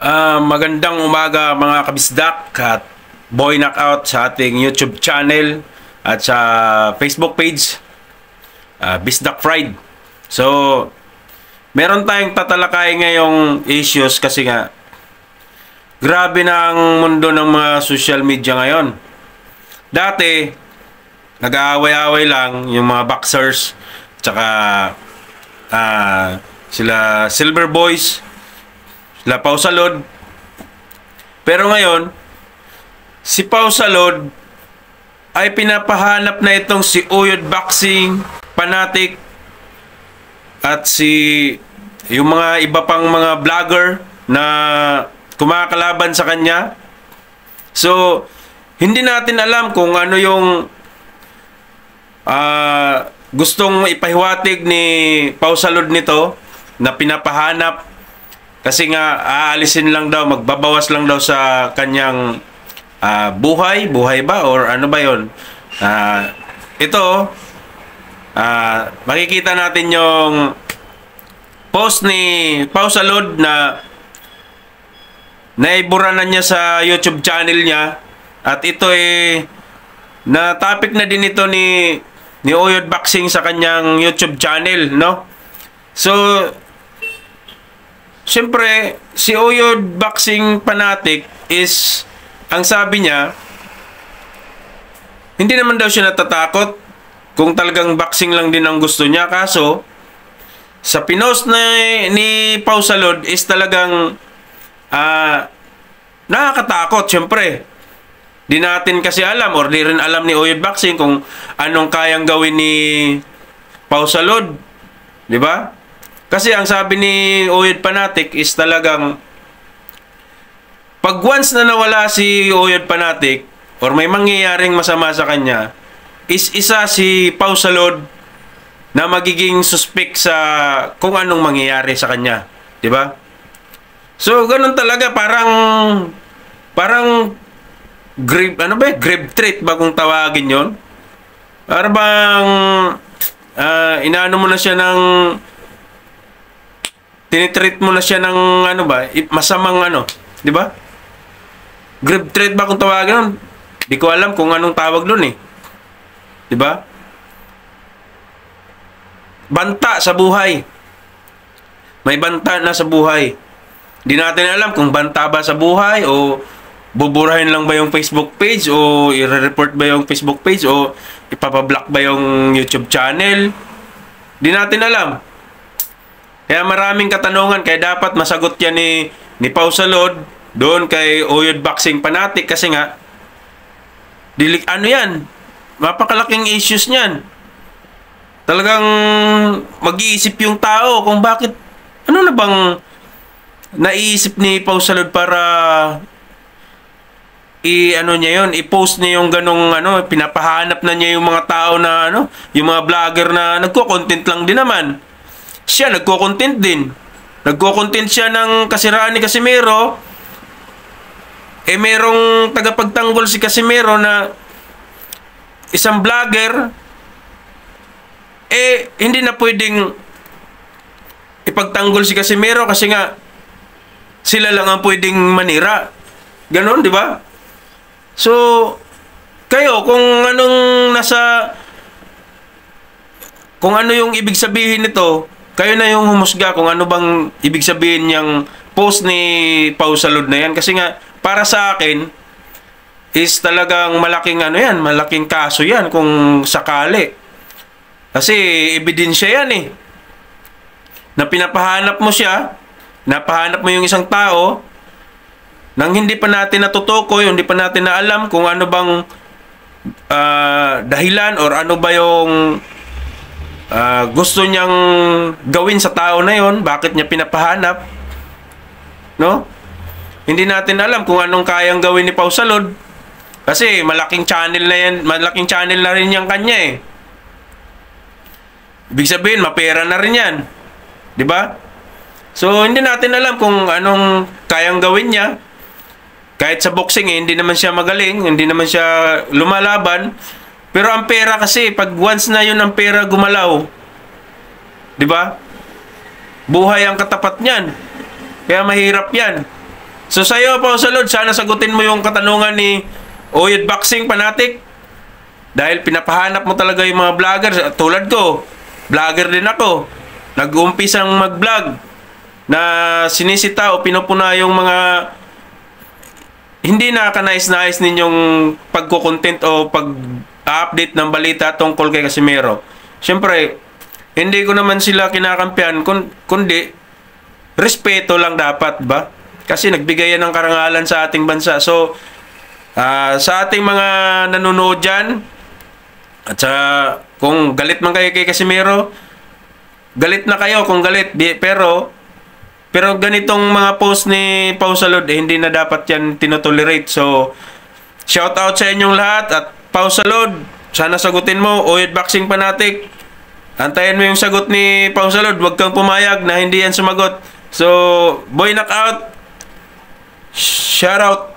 Magandang umaga mga kabisdak at Boy Knockout sa ating YouTube channel at sa Facebook page, Bisdak Fried. So, meron tayong tatalakay ngayong issues kasi nga grabe na ang mundo ng mga social media ngayon. Dati, nag-aaway-aaway lang yung mga boxers tsaka sila Silver Boys, sila Pau Salud. Pero ngayon, si Pau Salud ay pinapahanap na itong si Uyod Boxing Fanatic at yung mga iba pang mga vlogger na kumakalaban sa kanya. So, hindi natin alam kung ano yung gustong ipahiwatig ni Pau Salud nito na pinapahanap. Kasi nga, aalisin lang daw, magbabawas lang daw sa kanyang buhay ba? Or ano ba yun? Ito, makikita natin yung post ni Pau Salud na naibura na niya sa YouTube channel niya. At ito na topic na din ito ni Uyod Boxing sa kanyang YouTube channel, no? So, siyempre, si Uyod Boxing Fanatic is, ang sabi niya, hindi naman daw siya natatakot kung talagang boxing lang din ang gusto niya. Kaso, sa pinost ni Pau Salud is talagang nakakatakot, siyempre. Di natin kasi alam or di rin alam ni Uyod Boxing kung anong kayang gawin ni Pau Salud. Di ba? Kasi ang sabi ni Uyod Fanatic is talagang pag once na nawala si Uyod Fanatic or may mangyayaring masama sa kanya, is isa si Pau Salud na magiging suspect sa kung anong mangyayari sa kanya. Di ba? So, ganun talaga. Parang grave, grave threat ba kung tawagin yon? Para bang inaano mo na siya ng tinitreat mo na siya ng masamang di ba? Grave threat ba kung tawagin nun? Di ko alam kung anong tawag doon di ba? Banta sa buhay. May banta na sa buhay. Di natin alam kung banta ba sa buhay o buburahin lang ba yung Facebook page o i-report ba yung Facebook page o ipapablock ba yung YouTube channel. Di natin alam. Kaya maraming katanungan, kaya dapat masagot yan ni Pau Salud doon kay Uyod Boxing Fanatic kasi nga yan, mapakalaking issues niyan. Talagang mag-iisip yung tao kung bakit, ano na bang naiisip ni Pau Salud para i-post niya yung ganong pinapahanap na niya yung mga tao na yung mga vlogger na nagko-content lang din naman. Siya nagko-content din. Nagko-content siya ng kasiraan ni Casimero. Merong tagapagtanggol si Casimero na isang vlogger. Hindi na pwedeng ipagtanggol si Casimero kasi nga sila lang ang pwedeng manira. Ganon, di ba? So, kayo, kung ano yung ibig sabihin nito, kayo na yung humusga kung ano bang ibig sabihin niyang post ni Pau Salud na yan. Kasi nga, para sa akin, is talagang malaking malaking kaso yan kung sakali. Kasi ebidensya yan na pinapahanap mo siya, napahanap mo yung isang tao, nang hindi pa natin natutukoy, hindi pa natin na alam kung ano bang dahilan or ano ba yung gusto niyang gawin sa tao na yon, bakit niya pinapahanap, no? Hindi natin alam kung anong kayang gawin ni Pau Salud kasi malaking channel na yan, malaking channel na rin yung kanya ibig sabihin mapera na rin yan, di ba? So hindi natin alam kung anong kayang gawin niya. Kahit sa boxing hindi naman siya magaling, hindi naman siya lumalaban. Pero ang pera kasi, pag once na yun ang pera gumalaw, di ba? Buhay ang katapat niyan. Kaya mahirap yan. So sa'yo, Pausalud, sana sagutin mo yung katanungan ni Oyed Boxing Fanatic. Dahil pinapahanap mo talaga yung mga vlogger. Tulad ko, vlogger din ako. Nag-umpisang mag-vlog na sinisita o pinupuna yung mga hindi nakakanais-nais ninyong pagko-content o pag-update ng balita tungkol kay Casimero. Siyempre, hindi ko naman sila kinakampihan, kundi respeto lang dapat, ba? Kasi nagbigay yan ng karangalan sa ating bansa. So, sa ating mga nanonood dyan, at kung galit man kayo kay Casimero, galit na kayo kung galit. Pero ganitong mga post ni Pausalud, hindi na dapat yan tinotolerate. So, shout out sa inyong lahat. At Pausalud, sana sagutin mo. Oyed Boxing Fanatic, antayin mo yung sagot ni Pausalud. Huwag kang pumayag na hindi yan sumagot. So, boy knockout, shout out.